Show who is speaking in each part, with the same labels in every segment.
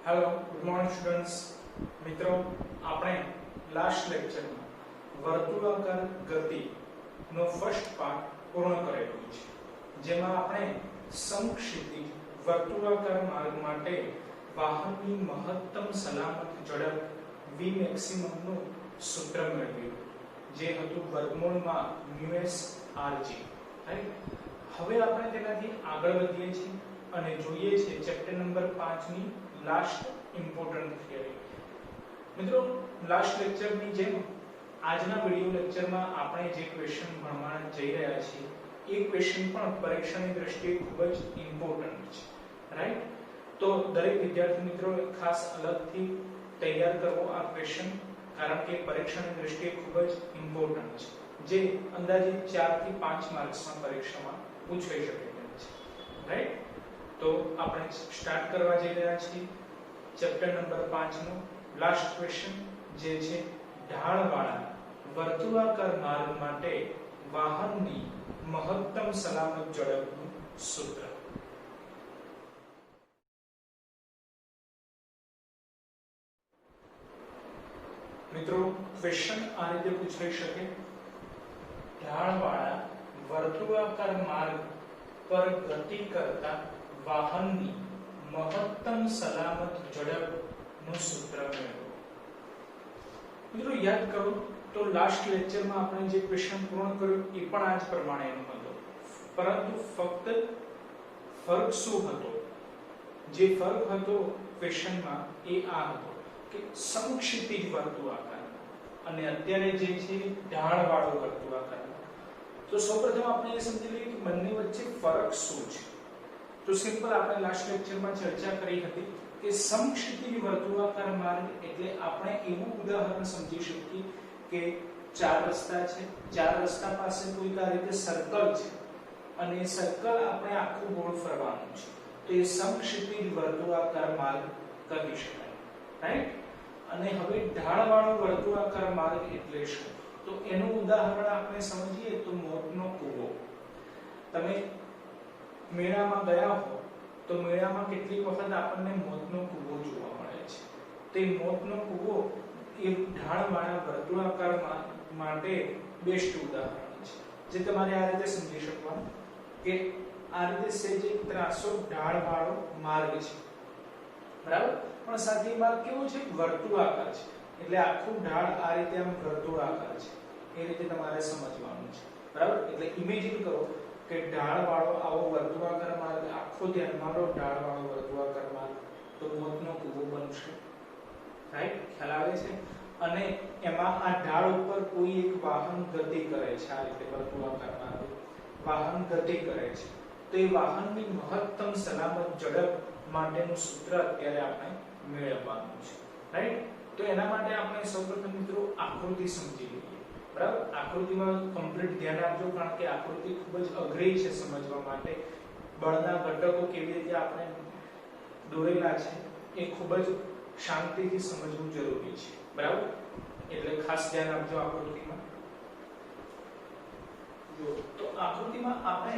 Speaker 1: Hello good morning students મિત્રો આપણે last લેક્ચરમાં વર્તુળાકાર ગતિ નો ફર્સ્ટ પાર્ટ પૂર્ણ કરેલું છે જેમાં આપણે સમક્ષિતિજ વર્તુળાકાર માર્ગ માટે વાહનની મહત્તમ સલામત ઝડપ v મેક્સિમમ નું સૂત્ર મેળવ્યું જે હતું વર્ગમૂળમાં μs rg રાઈટ। હવે આપણે તેનાથી આગળ વધીએ છીએ અને જોઈએ છે ચેપ્ટર નંબર 5 ની લાસ્ટ ઇમ્પોર્ટન્ટ થિયરી। મિત્રો લાસ્ટ લેક્ચર ની જેમ આજના વિડિયો લેક્ચરમાં આપણે જે ક્વેશ્ચન ભણવા જઈ રહ્યા છીએ એ ક્વેશ્ચન પણ પરીક્ષાની દ્રષ્ટિએ ખૂબ જ ઇમ્પોર્ટન્ટ છે રાઈટ। તો દરેક વિદ્યાર્થી મિત્રો ખાસ અલગથી તૈયાર કરવો આ ક્વેશ્ચન, કારણ કે પરીક્ષાની દ્રષ્ટિએ ખૂબ જ ઇમ્પોર્ટન્ટ છે, જે અંદાજિત 4 થી 5 માર્ક્સમાં પરીક્ષામાં પૂછાઈ શકે તેમ છે રાઈટ। તો આપણે સ્ટાર્ટ કરવા જઈ રહ્યા છીએ ચેપ્ટર નંબર 5 નો લાસ્ટ ક્વેશ્ચન, જે છે ઢાળવાળા વર્તુળાકાર માર્ગ માટે વાહનની મહત્તમ સલામત ઝડપનું સૂત્ર। મિત્રો ક્વેશ્ચન આ રીતે પૂછાઈ શકે, ઢાળવાળા વર્તુળાકાર માર્ગ પર ગતિ કરતા વાહનની મહત્તમ સલામત ઝડપનું સૂત્ર મેળવો। મિત્રો યાદ કરો તો લાસ્ટ લેક્ચરમાં આપણે જે ક્વેશ્ચન પૂર્ણ કર્યો એ પણ આ જ પ્રમાણેનો હતો, પરંતુ ફક્ત ફરક શું હતો? જે ફરક હતો ક્વેશ્ચનમાં એ આ હતો કે સમક્ષિતિજ વર્તુળાકાર અને અત્યારે જે છે ઢાળવાળો વર્તુળાકાર। તો સૌપ્રથમ આપણે એ સમજી લઈએ કે બંને વચ્ચે ફરક શું છે। તો સિમ્પલ આપણે લાસ્ટ લેક્ચરમાં ચર્ચા કરી હતી કે સમક્ષિતિજ વર્તુળાકાર માર્ગ એટલે આપણે એવું ઉદાહરણ સમજી શકીએ કે ચાર રસ્તા છે, ચાર રસ્તા પાસે કોઈક આ રીતે સર્કલ છે અને એ સર્કલ આપણે આખું ગોળ ફરવાનું છે, તો એ સમક્ષિતિજ વર્તુળાકાર માર્ગ કહી શકાય રાઈટ। અને હવે ઢાળવાળો વર્તુળાકાર માર્ગ એટલે શું? તો એનું ઉદાહરણ આપણે સમજીએ તો મોતનો કૂવો। તમે મેળામાં ગયા હો તો મેળામાં કેટલીક વખત આપણને મોતનો કૂવો જોવા મળે છે, તે મોતનો કૂવો એ ઢાળવાળા વર્તુળાકાર માટે બેસ્ટ ઉદાહરણ છે, જે તમારે આ રીતે સમજી શકવાનું કે આ રીતે સેજ એક ત્રાસો ઢાળવાળો માર્ગ છે બરાબર, પણ સાથે માર્ગ કેવો છે? વર્તુળાકાર છે, એટલે આખું ઢાળ આ રીતે આમ વર્તુળાકાર છે, એ રીતે તમારે સમજવાનું છે બરાબર। એટલે ઇમેજિન કરો કે ઢાળવાળો આવો વર્તુળાકાર માર્ગ આખો ધ્યાનમાં લો, ઢાળવાળો વર્તુળાકાર માર્ગ, તો મોતનો કૂવો બનશે રાઈટ, ખ્યાલ આવે છે? અને એમાં આ ઢાળ ઉપર કોઈ એક વાહન ગતિ કરે છે, આ રીતે વર્તુળાકાર માર્ગ વાહન ગતિ કરે છે, તો એ વાહનની મહત્તમ સલામત ઝડપ માટેનું સૂત્ર અત્યારે આપણે મેળવવાનું છે રાઈટ। તો એના માટે આપણે સૌપ્રથમ મિત્રો આકૃતિ સમજી લઈએ બરાબર। આકૃતિમાં કમ્પ્લીટ ધ્યાન આપજો, કારણ કે આકૃતિ ખૂબ જ અઘરી છે સમજવા માટે। બળના ઘટકો કેવી રીતે આપણે દોરેલા છે એ ખૂબ જ શાંતિથી સમજવું જરૂરી છે બરાબર, એટલે ખાસ ધ્યાન આપજો આકૃતિમાં। તો આકૃતિમાં આપણે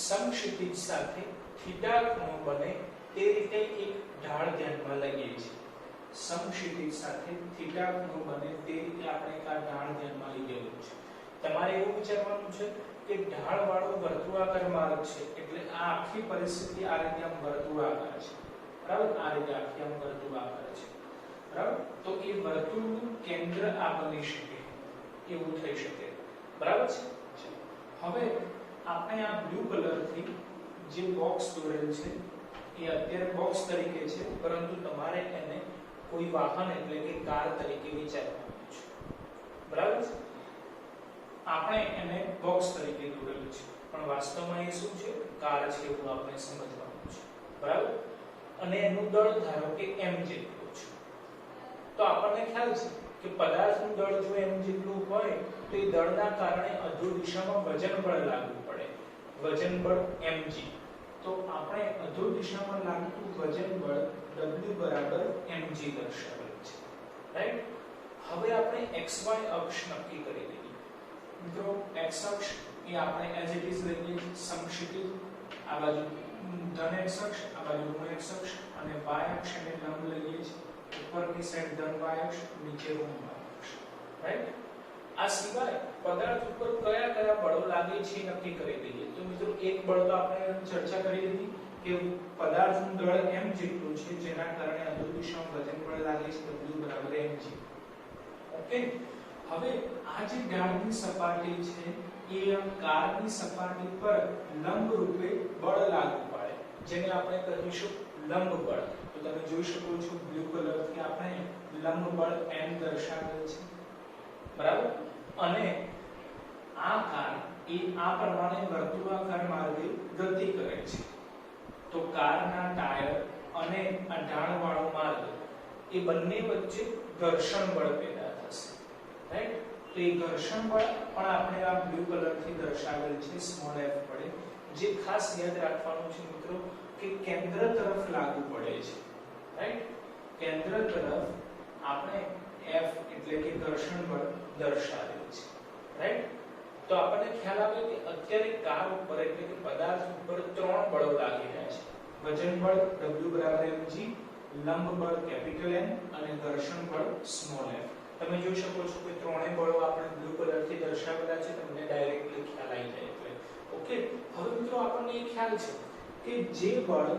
Speaker 1: સમક્ષિતિજ સાથે થીટા ખૂણો બને તે રીતે એક ઢાળ ધ્યાનમાં લઈએ છીએ। સમક્ષિતિજ સાથે થીટા ખૂણો બને તે રીતે આપણે એક ઢાળ ધ્યાનમાં લીધેલું છે। તમારે એવું વિચારવાનું છે કે ઢાળવાળો વર્તુળાકાર માર્ગ છે, એટલે આ આખી પરિસ્થિતિ આ રીતે આમ વર્તુળાકાર છે બરાબર, આ રીતે આખી આમ વર્તુળાકાર છે બરાબર। તો એ વર્તુળનું કેન્દ્ર આ બની શકે એવું થઈ શકે બરાબર છે। હવે આપણે આ બ્લુ કલરથી જે બોક્સ દોરેલ છે એ અત્યારે બોક્સ તરીકે છે, પરંતુ તમારે એને કોઈ વાહન એટલે કે કાર તરીકે વિચારવાનું છે બરાબર છે। આપણે એને બોક્સ તરીકે દોરેલું છે, પણ વાસ્તવમાં એ શું છે? કાર છે એવું આપણે સમજવાનું છે બરાબર। અને એનું દળ ધારો કે m જેટલું છે, તો આપણને ખ્યાલ છે કે પદાર્થનું દળ જો m જેટલું હોય તો એ દળના કારણે અધ્રુ દિશામાં વજન બળ લાગુ પડે, વજન બળ mg। તો આપણે અધ્રુ દિશામાં લાગતું વજન બળ w બરાબર mg દર્શાવેલ છે રાઈટ। હવે આપણે xy અક્ષ નક્કી કરી લઈએ મિત્રો। x અક્ષ એ આપણે એઝ ઇટ ઇઝ લઈએ સમક્ષિતિજ, આ બાજુ ધન x અક્ષ, આ બાજુ ઋણ x અક્ષ, આ અને y અક્ષ ને લંબ લઈએ છીએ, ઉપરની સાઈડ ધન y અક્ષ, નીચે ઋણ y અક્ષ, રાઈટ? આ સિવાય પદાર્થ ઉપર કયા કયા બળો લાગે છે નક્કી કરી દઈએ. તો મિત્રો એક બળ તો આપણે ચર્ચા કરી લીધી કે પદાર્થનું દળ m જેટલું છે, જેના કારણે અનુરૂપ દિશામાં વજન બળ લાગે છે W બરાબર mg. ઓકે, હવે આ જે ઢાળની સપાટી છે એ કારની સપાટી પર લંબ રૂપે બળ લાગુ પાડે, જેને આપણે કહીશું લંબ બળ. તો તમે જોઈ શકો છો બ્લુ કલરથી આપણે લંબ બળ m દર્શાવેલ છે, બરાબર? અને આ કાર એ આ પ્રમાણે વર્તુળાકાર માર્ગે ગતિ કરે છે. તો કારના ટાયર અને આ ઢાળવાળો માર્ગ એ બંને વચ્ચે ઘર્ષણ બળ પેદા થશે, રાઈટ? તો એ ઘર્ષણ બળ પણ આપણે આ બ્લુ કલરથી દર્શાવેલ છે સ્મોલ f વડે, જે ખાસ યાદ રાખવાનું છે મિત્રો કે કેન્દ્ર તરફ લાગુ પડે છે, રાઈટ? કેન્દ્ર તરફ આપણે f એટલે કે ઘર્ષણ બળ દર્શાવેલ છે, રાઈટ? તો આપણને ખ્યાલ આવે કે અત્યારે કાર ઉપર એટલે કે પદાર્થ ઉપર ત્રણ બળો લાગી રહ્યા છે. વજન બળ W બરાબર mg, લંબ બળ કેપિટલ N અને ઘર્ષણ બળ સ્મોલ f. તમે જોઈ શકો છો કે ત્રણેય બળો આપણે બ્લુ કલરથી દર્શાવેલા છે, તમને ડાયરેક્ટલી ખ્યાલ આવી જાય એટલે. ઓકે, હવે મિત્રો આપણને એ ખ્યાલ છે કે જે બળ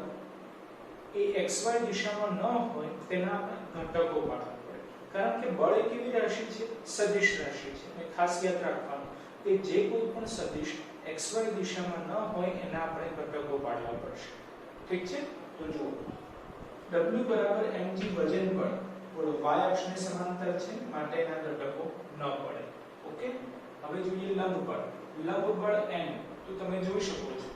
Speaker 1: એ xy દિશામાં ન હોય તેના આપણે ઘટકો પાડવા પડે, કારણ કે બળ એ કેવી રાશિ છે? સદિશ રાશિ છે. અને ખાસ યાદ રાખવાનું કે જે કોઈ પણ સદિશ xy દિશામાં ન હોય એના આપણે ઘટકો પાડવા પડશે. ઠીક છે? તો જુઓ W બરાબર mg વજન બળ, બોલો y અક્ષને સમાંતર છે માટે એના ઘટકો ન પડે. ઓકે, હવે જોઈએ લંબ બળ. લંબ બળ m, તો તમે જોઈ શકો છો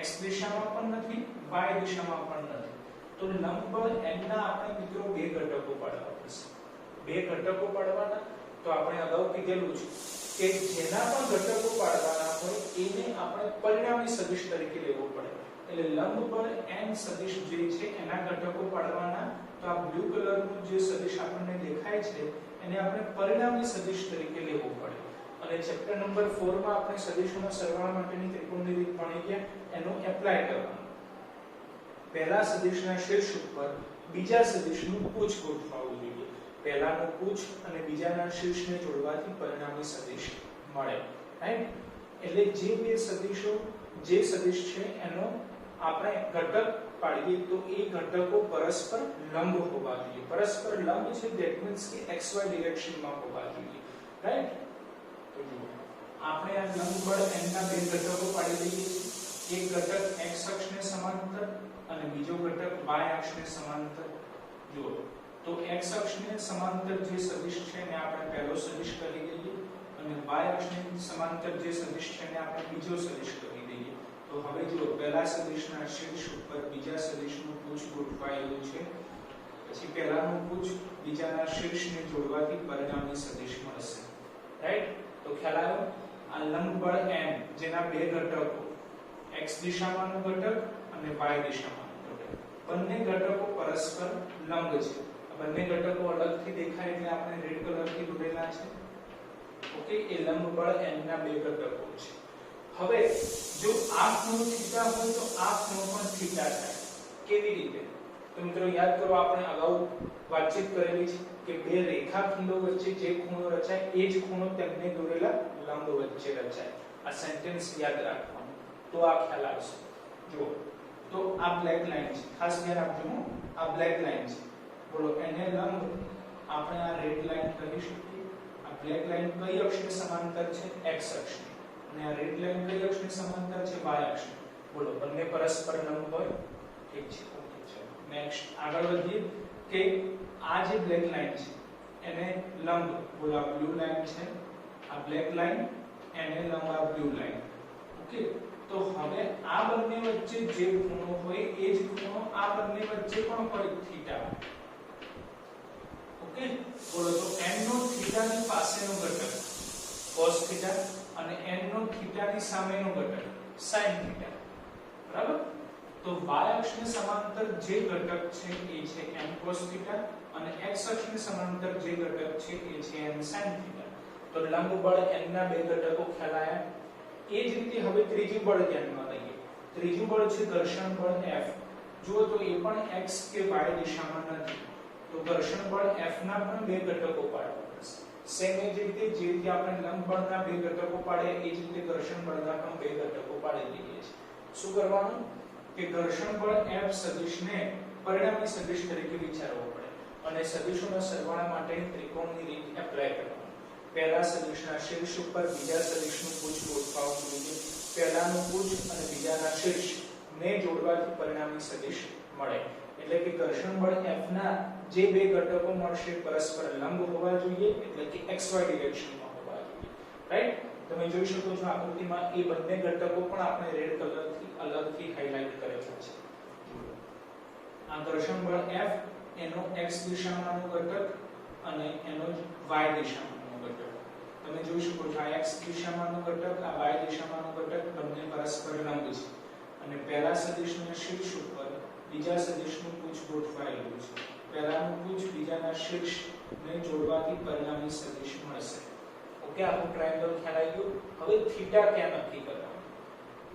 Speaker 1: x દિશામાં પણ નથી, y દિશામાં પણ નથી. તો લંબ બળ m ના આપણે મિત્રો બે ઘટકો પાડવા પડશે. બે ઘટકો પાડવાના તો આપણે અગાઉ કીધેલું છે કે જેના પણ ઘટકો પાડવાના હોય એને આપણે પરિણામી સદિશ તરીકે લેવો પડે. એટલે લંબ બળ n સદિશ જે છે એના ઘટકો પાડવાના, તો આ બ્લુ કલરનું જે સદિશ આપણને દેખાય છે એને આપણે પરિણામી સદિશ તરીકે લેવો પડે. અને ચેપ્ટર નંબર 4 માં આપણે સદિશોના સરવાળા માટેની ત્રિકોણની રીત ભણી ગયા, એનો એપ્લાય કરવાનું. પહેલા સદિશના શીર્ષ ઉપર બીજા સદિશનું પૂછ ગોઠવવું જોઈએ. પહેલાનું પૂછ અને બીજાના શીર્ષને જોડવાથી પરિણામી સદિશ મળે, રાઈટ? એટલે જે બે સદિશો જે સદિશ છે એનો આપણે ઘટક પાડીએ તો એ ઘટકો પરસ્પર લંબ હોવા જોઈએ. પરસ્પર લંબ છે ધેટ મીન્સ કે xy ડિરેક્શનમાં હોવા જોઈએ, રાઈટ? તો જુઓ આપણે આ લંબ બળ n ના બે ઘટકો પાડી દઈએ છીએ. એક ઘટક x અક્ષને સમાંતર અને બીજો ઘટક y અક્ષને સમાંતર. જુઓ તો x અક્ષને સમાંતર જે સદિશ છે એને આપણે પહેલો સદિશ કરી દઈએ અને y અક્ષને સમાંતર જે સદિશ છે એને આપણે બીજો સદિશ કરી દઈએ. તો હવે જુઓ પહેલા સદિશના શીર્ષ ઉપર બીજા સદિશનું પૂછ ગોઠવાયેલું છે, પછી પહેલાનું પૂછ બીજાના શીર્ષને જોડવાથી પરિણામી સદિશ મળશે, રાઈટ? તો ખ્યાલ આવ્યો? આ લંબ બળ m જેના બે ઘટકો x દિશામાંનો ઘટક અને y દિશામાંનો ઘટક, બંને ઘટકો પરસ્પર લંબ છે. બંને ઘટકો અલગથી દેખાય એટલે આપણે રેડ કલરથી દોરેલા છે. ઓકે, એ લંબ બળ n ના બે ઘટકો છે. હવે જો આ ખૂણો થીટા હોય તો આ ખૂણો પણ થીટા થાય. કેવી રીતે? તો મિત્રો યાદ કરો, આપણે અગાઉ વાતચીત કરેલી છે કે બે રેખાખંડો વચ્ચે જે ખૂણો રચાય એ જ ખૂણો તેમને દોરેલા લંબ વચ્ચે રચાય. આ સેન્ટેન્સ યાદ રાખવાનું તો આ ખ્યાલ આવશે. જુઓ તો આ બ્લેક લાઈન છે, ખાસ ધ્યાન આપજો. આ બ્લેક લાઈન છે, બોલો એને લંબ આપણે આ રેડ લાઈન કહી શકીએ. આ બ્લેક લાઈન કઈ અક્ષને સમાંતર છે? x અક્ષને. અને આ રેડ લાઈન કઈ અક્ષને સમાંતર છે? y અક્ષને. બોલો બંને પરસ્પર લંબ હોય. ઠીક છે, ઓકે. ચલો નેક્સ્ટ આગળ વધીએ કે આ જે બ્લેક લાઈન છે એને લંબ, બોલો આ બ્લુ લાઈન છે, આ બ્લેક લાઈન એને લંબ આ બ્લુ લાઈન. ઓકે, તો હવે આ બંને વચ્ચે જે ખૂણો હોય એ જ ખૂણો આ બંને વચ્ચે પણ હોય, થીટા. ઓકે, બોલો તો n નો થીટાની પાસેનો ઘટક cos થીટા અને n નો થીટાની સામેનો ઘટક sin થીટા, બરાબર? તો y અક્ષને સમાંતર જે ઘટક છે એ છે n cos થીટા અને x અક્ષને સમાંતર જે ઘટક છે એ છે n sin થીટા. તો લંબ બળ n ના બે ઘટકો ખ્યાલ આવ્યા. એ જ રીતે હવે ત્રીજું બળ ધ્યાનમાં લઈએ. ત્રીજું બળ છે ઘર્ષણ બળ F. જુઓ તો એ પણ x કે y દિશામાં નથી, તો ઘર્ષણ બળ F ના પણ બે ઘટકો પાડવા પડશે. સેમ એ જ રીતે જે રીતે આપણે લંબ બળના બે ઘટકો પાડે એ જ રીતે ઘર્ષણ બળના પણ બે ઘટકો પાડી દઈએ છીએ. શું કરવાનું કે ઘર્ષણ બળ F સદિશને પરિણામી સદિશ તરીકે વિચારવો પડે અને સદિશોના સરવાળા માટેની ત્રિકોણની રીત એપ્લાય કરવાની. પહેલા સદિશના શીર્ષ ઉપર બીજા સદિશનું ભુજ ગોઠવવું જોઈએ. પહેલાનું ભુજ અને બીજાના શીર્ષ ને જોડવાથી પરિણામી સદિશ મળે. એટલે કે ઘર્ષણ બળ F ના જે બે ઘટકો મળશે પરસ્પર લંબ હોવા જોઈએ, એટલે કે xy ડિરેક્શનમાં હોવા જોઈએ. રાઈટ? તમે જોઈ શકો છો આકૃતિમાં એ બંને ઘટકો પણ આપણે રેડ કલરથી અલગથી હાઇલાઇટ કરેલા છે. આ ઘર્ષણ બળ F એનો x દિશામાંનો ઘટક અને એનો y દિશામાંનો ઘટક. તમે જોઈ શકો છો આ x દિશામાંનો ઘટક, આ y દિશામાંનો ઘટક બંને પરસ્પર લંબ છે અને પહેલા સદિશના શીર્ષ ઉપર બીજા સદિશનું ભુજ ગોઠવાયેલું છે. પહેલાનું ભુજ બીજાના શીર્ષને જોડવાથી પરિણામી સદિશ મળશે. ઓકે, આપણું ટ્રાયેંગલ ખ્યાલ આવી ગયો. હવે થીટા ક્યાં નક્કી કરવાનું?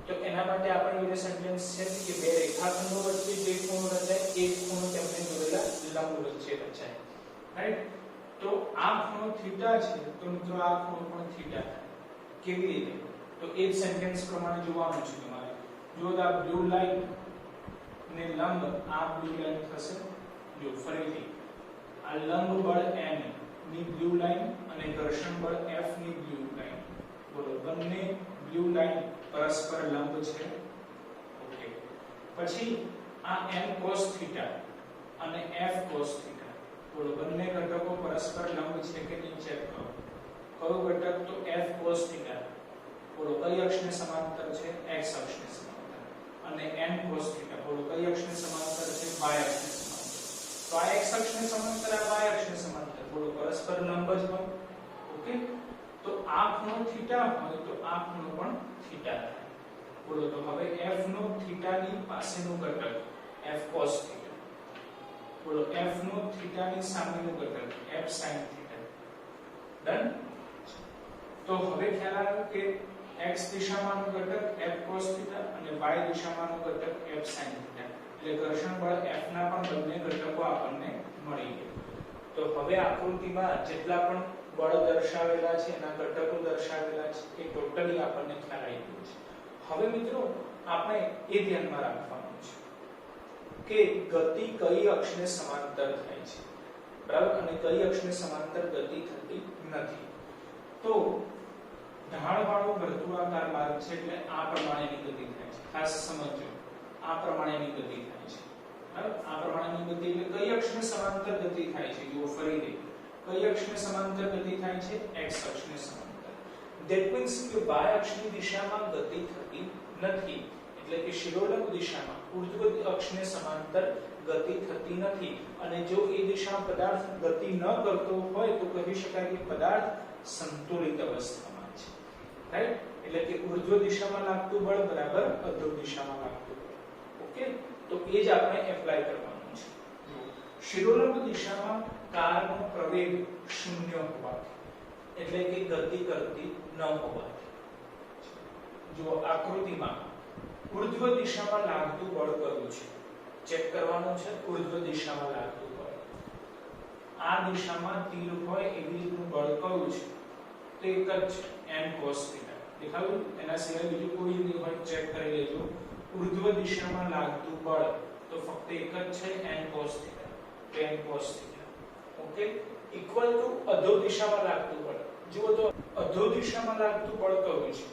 Speaker 1: તો એના માટે આપણી જોડે સેન્ટેન્સ છે કે બે રેખાખંડો વચ્ચે જે ખૂણો રચાય એ ખૂણો તેમને જોડેલા લંબ વચ્ચે રચાય. રાઈટ? તો આ ખૂણો થીટા છે, તો મિત્રો આ ખૂણો પણ થીટા થાય. કેવી રીતે? તો એ જ સેન્ટેન્સ પ્રમાણે જોવાનું છે તમારે. જો આ બ્લુ લાઈન ને લંબ આ બ્લુ લાઈન થશે. જો ફરીથી આ લંબ બળ n ની બ્લુ લાઈન અને ઘર્ષણ બળ F ની બ્લુ લાઈન. બોલો, બંને બ્લુ લાઈન પરસ્પર લંબ છે. ઓકે, પછી આ n cos θ અને F cos θ. બોલો, બંને ઘટકો પરસ્પર લંબ છે કે નહીં ચેક કરો. કયો ઘટક? તો F cos θ. બોલો, કઈ અક્ષને સમાંતર છે? x અક્ષને સમાંતર. અને n cos θ. બોલો, કઈ અક્ષને સમાંતર છે? y અક્ષને સમાંતર. તો આ x અક્ષને સમાંતર, આ y અક્ષને સમાંતર. બોલો, પરસ્પર લંબ જ હોય. ઓકે, તો આ ખૂણો થીટા હોય તો આ ખૂણો પણ થીટા થાય. બોલો, તો હવે f નો થીટાની પાસેનો ઘટક f cos θ. બોલો, f નો થીટાની સામેનો ઘટક f sin θ. ડન? તો હવે ખ્યાલ આવ્યો કે x દિશામાંનો ઘટક f cos θ અને y દિશામાંનો ઘટક f sin θ. એટલે ઘર્ષણ બળ F ના પણ બંને ઘટકો આપણને મળી ગયા. તો હવે આકૃતિમાં જેટલા પણ બળ દર્શાવેલા છે એના ઘટકો દર્શાવેલા છે એ ટોટલી આપણને ખ્યાલ આવી ગયો છે. હવે મિત્રો આપણે એ ધ્યાનમાં રાખવાનું છે કે ગતિ કઈ અક્ષને સમાંતર થાય છે, બરાબર, અને કઈ અક્ષને સમાંતર ગતિ થતી નથી. તો ઢાળવાળો વર્તુળાકાર માર્ગ છે એટલે આ પ્રમાણેની ગતિ થાય છે. ખાસ સમજો, આ પ્રમાણેની ગતિ થાય છે. બરાબર, આ પ્રમાણેની ગતિ એટલે કઈ અક્ષને સમાંતર ગતિ થાય છે? જુઓ ફરીથી, કઈ અક્ષને સમાંતર ગતિ થાય છે? x અક્ષને સમાંતર. ધેટ મીન્સ કે y અક્ષની દિશામાં ગતિ થતી નથી, એટલે કે શિરોલંબ દિશામાં ઉર્ધ્વ અક્ષને સમાંતર ગતિ થતી નથી. અને જો એ દિશામાં પદાર્થ ગતિ ન કરતો હોય તો કહી શકાય કે પદાર્થ સંતુલિત અવસ્થામાં છે. રાઈટ? એટલે કે ઉર્ધ્વ દિશામાં લાગતું બળ બરાબર અધોર દિશામાં લાગતું બળ. ઓકે, તો એ જ આપણે એપ્લાય કરવાનું છે. શિરોલંબ દિશામાં કારનો પ્રવેગ શૂન્ય હોવાથી, એટલે કે ગતિ કરતી ન હોવાથી. જો આકૃતિમાં ઉર્ધ્વ દિશામાં લાગતું બળ કયું છે ચેક કરવાનું છે. ઉર્ધ્વ દિશામાં લાગતું બળ, આ દિશામાં તીર હોય એવી રીતનું બળ કયું છે? તો એક જ છે, n cos θ. દેખાયું? એના સિવાય બીજું કોઈ નહીં હોય, ચેક કરી લેજો. ઉર્ધ્વ દિશામાં લાગતું બળ તો ફક્ત એક જ છે, n cos θ. n cos θ. Okay, equal to અધો દિશામાં લાગતું બળ. જુઓ તો અધો દિશામાં લાગતું બળ કયું છે?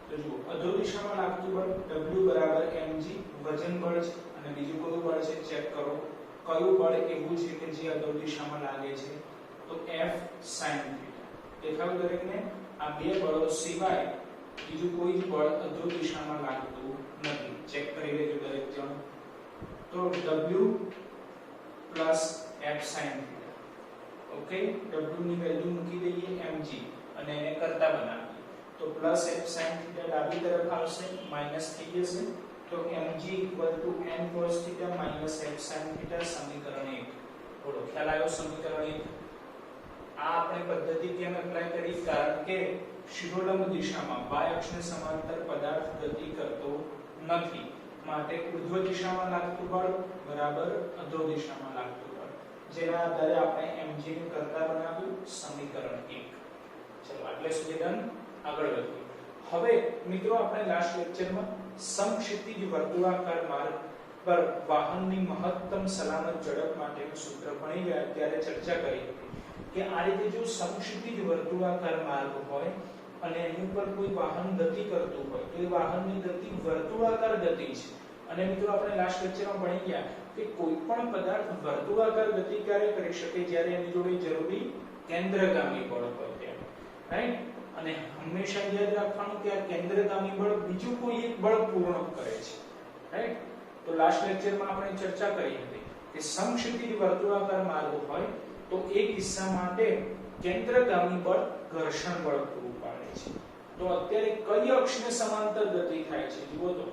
Speaker 1: તો જુઓ, અધો દિશામાં લાગતું બળ w બરાબર mg વજન બળ છે. અને બીજું કયું બળ છે ચેક કરો. કયું બળ એવું છે કે જે અધો દિશામાં લાગે છે? તો f sin θ. દેખાયું દરેકને? આ બે બળો સિવાય બીજું કોઈ જ બળ અધો દિશામાં લાગતું નથી. ચેક કરી લેજો દરેક જણ. તો w plus f sin θ. Okay, w ની વેલ્યુ મૂકી દઈએ mg અને એને કરતા બનાવીએ. તો પ્લસ f sin θ ડાબી તરફ આવશે, માઈનસ થઈ જશે. તો mg n cos θ minus f sin θ સમીકરણ 1. બોલો, ખ્યાલ આવ્યો? સમીકરણ 1. આ આપણે પદ્ધતિ કેમ એપ્લાય કરી? કારણ કે શિરોલંબ દિશામાં y અક્ષને સમાંતર પદાર્થ ગતિ કરતો નથી માટે ઉર્ધ્વ દિશામાં લાગતું બળ બરાબર અધો દિશામાં લાગતું બળ, જેના આધારે આપણે mg ને કરતા બનાવ્યું સમીકરણ 1. ચલો આટલે સુધી ડન. આગળ વધીએ. હવે મિત્રો આપણે લાસ્ટ લેક્ચરમાં સમક્ષિતિજ વર્તુળાકાર માર્ગ પર વાહનની મહત્તમ સલામત ઝડપ માટેનું સૂત્ર ભણી ગયા ત્યારે ચર્ચા કરી હતી કે આ રીતે જો સમક્ષિતિજ વર્તુળાકાર માર્ગ હોય અને એની ઉપર કોઈ વાહન ગતિ કરતું હોય તો એ વાહનની ગતિ વર્તુળાકાર ગતિ છે. અને મિત્રો આપણે લાસ્ટ લેક્ચરમાં ભણી ગયા કે કોઈ પણ પદાર્થ વર્તુળાકાર ગતિ ક્યારે કરી શકે જ્યારે એની જોડે જરૂરી કેન્દ્રગામી બળ હોય ત્યારે, રાઈટ. અને હંમેશા યાદ રાખવાનું કે આ કેન્દ્રગામી બળ બીજું કોઈ એક બળ પૂર્ણ કરે છે, રાઈટ. તો લાસ્ટ લેક્ચરમાં આપણે ચર્ચા કરી હતી કે સમક્ષિતિજ વર્તુળાકાર માર્ગ હોય તો એ કિસ્સા માટે કેન્દ્રગામી બળ ઘર્ષણ બળ પૂરું પાડે છે. તો અત્યારે કઈ અક્ષને સમાંતર ગતિ થાય છે? જુઓ તો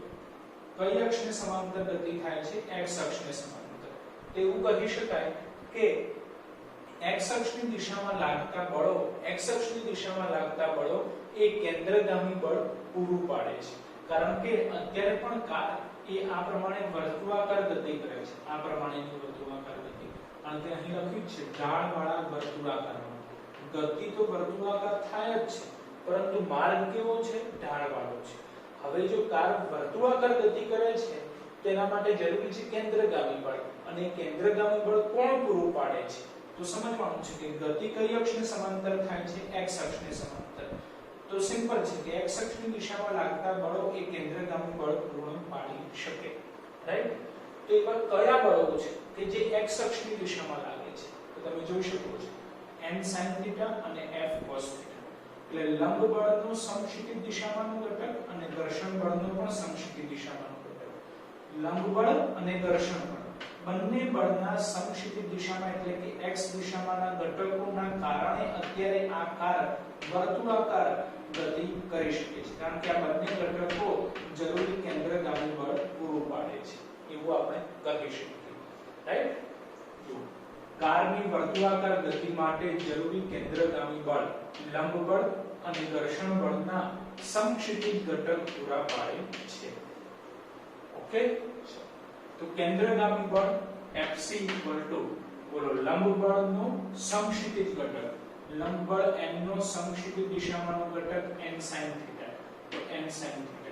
Speaker 1: કઈ અક્ષને સમાંતર ગતિ થાય છે? x અક્ષને સમાંતર. તો એવું કહી શકાય કે x અક્ષની દિશામાં લાગતા બળો એ કેન્દ્રગામી બળ પૂરું પાડે છે. કારણ કે અત્યારે પણ કાર એ આ પ્રમાણે વર્તુળાકાર ગતિ કરે છે, આ પ્રમાણેની વર્તુળાકાર ગતિ. અને તે અહીં લખ્યું છે ઢાળવાળા વર્તુળાકારમાં. ગતિ તો વર્તુળાકાર થાય જ છે, પરંતુ માર્ગ કેવો છે? ઢાળવાળો છે. હવે જો કાર વર્તુળાકાર ગતિ કરે છે તેના માટે જરૂરી છે કેન્દ્રગામી બળ, અને કેન્દ્રગામી બળ કોણ પૂરું પાડે છે? તો સમજવાનું છે કે ગતિ કઈ અક્ષને સમાંતર થાય છે? x અક્ષને સમાંતર. તો સિમ્પલ છે કે x અક્ષની દિશામાં લાગતા બળો એ કેન્દ્રગામી બળ પૂર્ણ પાડી શકે, રાઈટ. તો એવા કયા બળો છે કે જે x અક્ષની દિશામાં લાગે છે? તો તમે જોઈ શકો છો n sin θ અને f cos θ. એટલે લંબ બળનો સમક્ષિતિજ દિશામાંનો ઘટક અને ઘર્ષણ બળનો પણ સમક્ષિતિજ દિશામાંનો ઘટક. લંબ બળ અને ઘર્ષણ બળ બંને બળના સમક્ષિતિજ દિશામાં એટલે કે x દિશામાંના ઘટકોના કારણે અત્યારે આ કાર વર્તુળાકાર ગતિ કરી શકે છે, કારણ કે આ બંને ઘટકો જરૂરી કેન્દ્રગામી બળ પૂરું પાડે છે એવું આપણે કહી શકીએ, રાઈટ. કારની વર્તુળાકાર ગતિ માટે જરૂરી કેન્દ્રગામી બળ લંબ બળ અને ઘર્ષણ બળના સમક્ષિતિજ ઘટક પૂરા પાડે છે. ઓકે. તો કેન્દ્રગામી બળ Fc બોલો લંબ બળનો સમક્ષિતિજ ઘટક, લંબ બળ m નો સમક્ષિતિજ દિશામાંનો ઘટક n sin θ, તો n sin θ.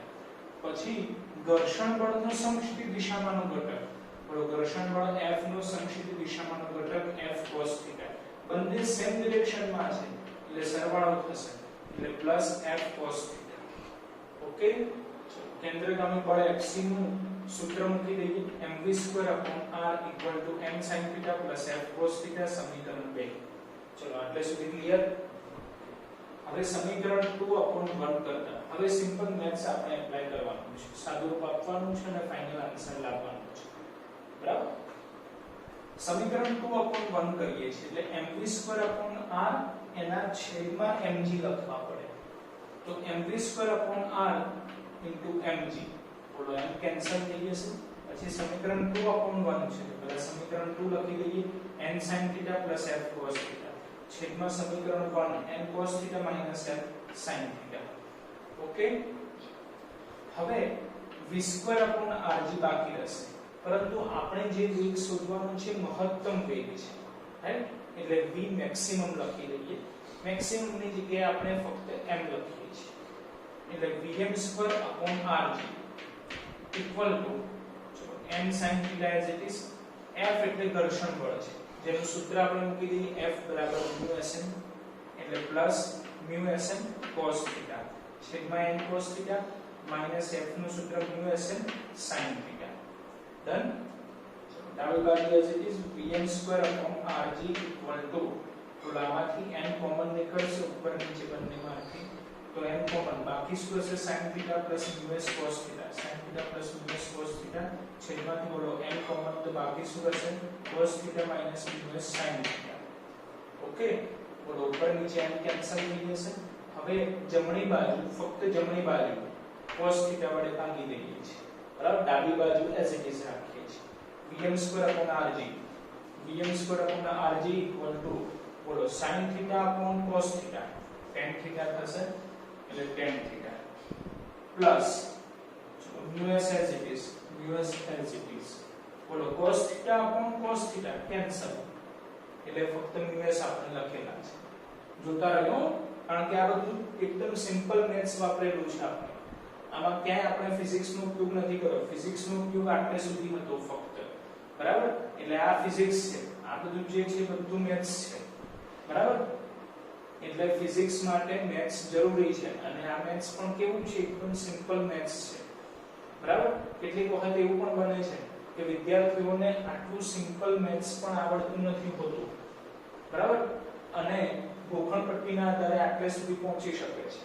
Speaker 1: પછી ઘર્ષણ બળનો સમક્ષિતિજ દિશામાંનો ઘટક, બોલો ઘર્ષણ બળ F નો સમક્ષિતિજ દિશામાંનો ઘટક F cos θ. બંને સેમ ડિરેક્શનમાં છે એટલે સરવાળો થશે એટલે પ્લસ F cos θ. ઓકે. કેન્દ્રગામી બળ Fc નું સૂત્ર મૂકી દઈએ mv2/r = m sin θ + f cos θ, સમીકરણ 2. ચલો આટલે સુધી ક્લિયર. હવે સમીકરણ 2/1 કરતા હવે સિમ્પલ મેથ્સ આપણે એપ્લાય કરવાનું છે, સાદુરૂપ આપવાનું છે અને ફાઇનલ આન્સર લાવવાનો છે, બરાબર. સમીકરણ 2/1 કરીએ છીએ એટલે mv2/r એના છેદમાં mg લખવા પડે. તો mv2/r * mg, બોલો m કેન્સલ થઈ જશે. પછી સમીકરણ 2/1 છે તો પહેલા સમીકરણ 2 લખી દઈએ n sin θ + f cos θ છેદમાં સમીકરણ 1 n cos θ - f sin θ. Okay. હવે v2/rg બાકી રહેશે, પરંતુ આપણે જે વેગ શોધવાનો છે મહત્તમ વેગ છે, રાઈટ. એટલે v મેક્સિમમ લખી દઈએ. મેક્સિમમ ની જગ્યાએ આપણે ફક્ત m લખીએ છીએ એટલે vm2/rg equal to n sin θ as it is. f એટલે ઘર્ષણ બળ છે જેનું સૂત્ર આપણે મૂકી દઈએ f = μsn એટલે પ્લસ μsn cos θ છેદમાં n cos θ માઈનસ f નું સૂત્ર μsn sin θ. ડન. ડાબી બાજુ as it is vm2/rg equal to ઓલામાંથી n common નીકળશે ઉપર નીચે બંનેમાંથી તો n કોમન બાકી શું હશે sin θ + mus cos θ sin θ + mus cos θ છેદમાંથી બોલો n કોમન તો બાકી શું હશે cos θ - mus sin θ. ઓકે. બોલો ઉપર નીચે n કેન્સલ થઈ જશે. હવે જમણી બાજુ ફક્ત જમણી બાજુ cos θ વડે ભાગી દઈએ છીએ, બરાબર. ડાબી બાજુ as it is રાખીએ છીએ vm2/rg equal to બોલો sin θ / cos θ tan θ થશે એટલે tan θ plus mus as it is us as it is. બોલો cos theta upon cos theta cancel, એટલે ફક્ત us આપણે લખેલા છે. જોતા રહ્યો, કારણ કે આ બધું એકદમ સિમ્પલ મેથ્સ વાપરેલું છે આપણે. આમાં ક્યાંય આપણે ફિઝિક્સ નો ઉપયોગ નથી કર્યો. ફિઝિક્સ નો ઉપયોગ આટલે સુધી હતો ફક્ત, બરાબર? એટલે આ ફિઝિક્સ છે, આ બધું જે છે બધું મેથ્સ છે, બરાબર? એટલે ફિઝિક્સ માટે મેથ્સ જરૂરી છે, અને આ મેથ્સ પણ કેવું છે, એકદમ સિમ્પલ મેથ્સ છે, બરાબર? કેટલીક વખત એવું પણ બને છે કે વિદ્યાર્થીઓને આટલું સિમ્પલ મેથ્સ પણ આવડતું નથી હોતું, બરાબર? અને ગોખણપટ્ટીના આધારે આટલે સુધી પહોંચી શકે છે.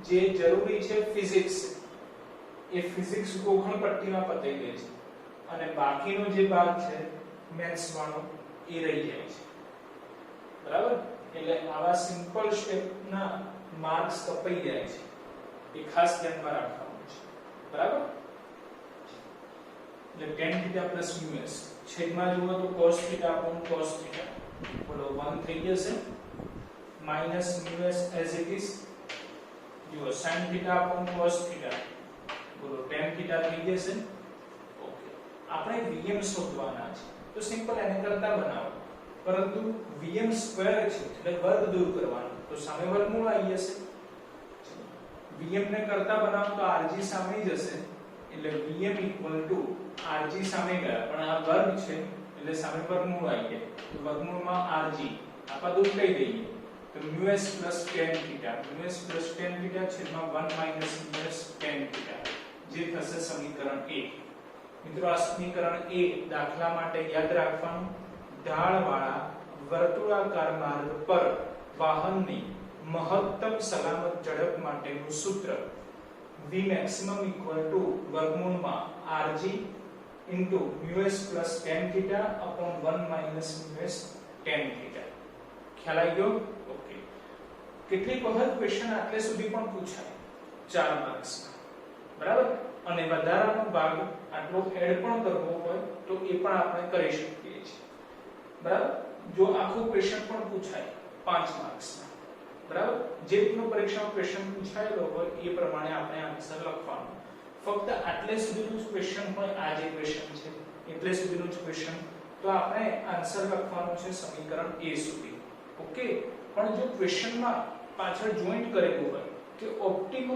Speaker 1: જે જરૂરી છે ફિઝિક્સ, એ ફિઝિક્સ ગોખણપટ્ટીમાં પતાઈ દે છે, અને બાકીનો જે ભાગ છે મેથ્સ વાળો એ રહી જાય છે, બરાબર? એટલે આવા સિમ્પલ સ્ટેપના માર્ક્સ કપાઈ જાય છે, એ ખાસ ધ્યાનમાં રાખવાનું છે, બરાબર? એટલે tan θ + us છેદમાં જુઓ તો cos θ upon cos θ, બોલો 1 થઈ જશે, minus us as it is, જુઓ sin θ upon cos θ, બોલો tan θ થઈ જશે. ઓકે, આપણે vm શોધવાના છે, તો સિમ્પલ એને કરતા બનાવો, પરંતુ vm સ્ક્વેર છે એટલે વર્ગ દૂર કરવાનો, તો સામે વર્ગમૂળ આવી જશે. vm ને કરતા બનાવો તો rg સામે જશે, એટલે vm = rg સામે ગયા, પણ આ વર્ગ છે એટલે સામે વર્ગમૂળ આવી જાય, તો વર્ગમૂળમાં rg આપા દૂર કરી દઈએ, તો us + tan θ, us + tan θ છેદમાં 1 - us tan θ, જે થશે સમીકરણ 1. મિત્રો આ સમીકરણ 1 દાખલા માટે યાદ રાખવાનું. ઢાળવાળા વર્તુળાકાર માર્ગ પર વાહનની મહત્તમ સલામત ઝડપ માટેનું સૂત્ર Vmax = વર્ગમૂળમાં rg into us plus tan theta upon 1 minus us tan theta. ખ્યાલ આવી ગયો? ઓકે. કેટલીક વખત ક્વેશ્ચન આટલે સુધી પણ પૂછાય 4 માર્ક્સમાં, બરાબર? અને વધારાનો ભાગ આટલો એડ પણ કરવો હોય તો એ પણ આપણે કરી શકીએ છીએ, બરાબર? જો આખું ક્વેશ્ચન પણ પૂછાય 5 માર્ક્સમાં, બરાબર? જે રીતનો પરીક્ષામાં ક્વેશ્ચન પૂછાયેલો હોય એ પ્રમાણે આપણે આન્સર લખવાનો. ફક્ત આટલે સુધીનું જ ક્વેશ્ચન હોય, આ જે ક્વેશ્ચન છે એટલે સુધીનું જ ક્વેશ્ચન, તો આપણે આન્સર લખવાનું છે સમીકરણ a સુધી. ઓકે. પણ જો ક્વેશ્ચનમાં પાછળ જોઈન્ટ કરેલું હોય કે ઓપ્ટિમમ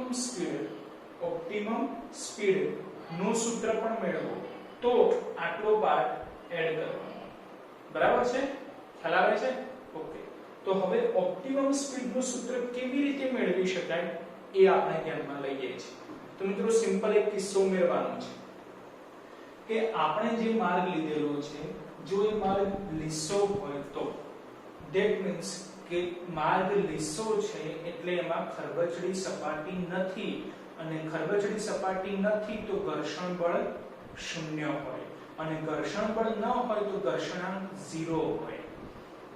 Speaker 1: સ્પીડ નું સૂત્ર પણ મેળવો, તો આટલો પાર્ટ એડ કરવાનો, બરાબર છે? ખ્યાલ આવે છે? ઓકે. તો હવે ઓપ્ટિમમ સ્પીડ નું સૂત્ર કેવી રીતે મેળવી શકાય એ આપણે ધ્યાનમાં લઈએ છીએ. તો મિત્રો સિમ્પલ એક કિસ્સો ઉમેરવાનો છે કે આપણે જે માર્ગ લીધેલો છે, જો એ માર્ગ લીસો હોય તો ધેટ મીન્સ કે માર્ગ લીસો છે એટલે એમાં ખરબચડી સપાટી નથી, અને ખરબચડી સપાટી નથી તો ઘર્ષણ બળ 0 હોય, અને ઘર્ષણ બળ ન હોય તો ઘર્ષણાંક 0 હોય,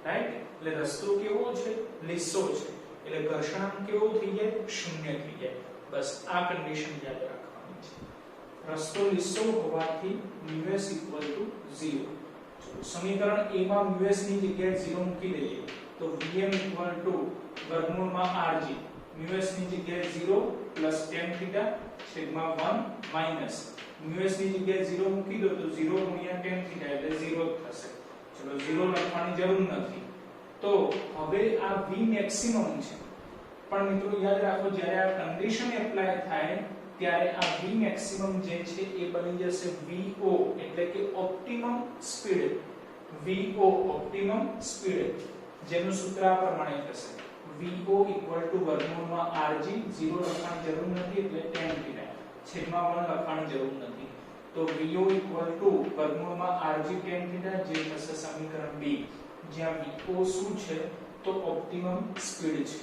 Speaker 1: રાઈટ? એટલે રસ્તો કેવો છે? લીસો છે, એટલે ઘર્ષણાંક કેવો થઈ જાય? 0 થઈ જાય. બસ આ કન્ડિશન યાદ રાખવાની છે. રસ્તો લીસો હોવાથી us = 0. સમીકરણ a માં us ની જગ્યાએ 0 મૂકી દઈએ તો vm = વર્ગમૂળમાં rg, us ની જગ્યાએ 0 plus tan theta છેદમાં 1 minus us ની જગ્યાએ 0 મૂકી દો તો 0 ગુણ્યા tan theta એટલે 0 થશે. ચલો 0 લખવાની જરૂર નથી. તો હવે આ v maximum છે, પણ મિત્રો યાદ રાખો જ્યારે આ કન્ડિશન એપ્લાય થાય ત્યારે આ v maximum જે છે એ બની જશે vo, એટલે કે optimum speed. vo optimum speed, જેનું સૂત્ર આ પ્રમાણે થશે vo = વર્ગમૂળમાં rg, 0 લખવાની જરૂર નથી એટલે tan theta છેદમાં 1 લખવાની જરૂર નથી, તો vo = વર્ગમૂળમાં rg tan theta, જે થશે સમીકરણ 2, જ્યાં vo શું છે તો ઓપ્ટિમમ સ્પીડ છે.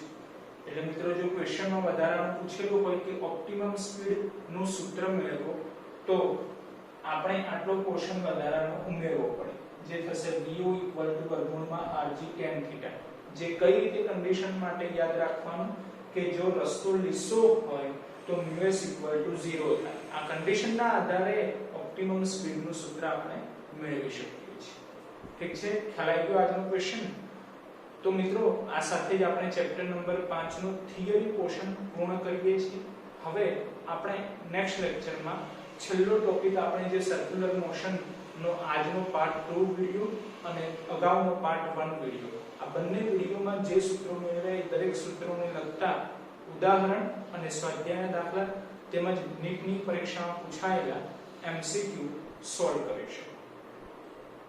Speaker 1: એટલે મિત્રો જો ક્વેશ્ચનમાં વધારાનું પૂછેલું હોય કે ઓપ્ટિમમ સ્પીડ નું સૂત્ર મેળવો, તો આપણે આટલો પોર્શન વધારાનો ઉમેરવો પડે, જે થશે vo = વર્ગમૂળમાં rg tan theta. જે કઈ રીતે કન્ડિશન માટે યાદ રાખવાનું કે જો રસ્તો લીસો હોય તો us = 0 થાય. આ કન્ડિશનના આધારે ઓપ્ટિમમ સ્પીડ નું સૂત્ર આપણે મેળવી શકીએ છીએ. ઠીક છે? ખ્યાલ આવી ગયો આજનો ક્વેશ્ચન? તો મિત્રો આ સાથે જ આપણે ચેપ્ટર નંબર 5 નું થિયરી પોર્શન પૂર્ણ કરીએ છીએ. હવે આપણે નેક્સ્ટ લેક્ચરમાં છેલ્લો ટોપિક આપણે જે સર્ક્યુલર મોશન નો આજનો પાર્ટ 2 વિડિયો અને અગાઉનો પાર્ટ 1 વિડિયો, આ બંને વિડિયોમાં જે સૂત્રો મેળવ્યા દરેક સૂત્રોને લગતા ઉદાહરણ અને સ્વાધ્યાયના દાખલા તેમજ નીટની પરીક્ષામાં પૂછાયેલા MCQ સોલ્વ કરીશું.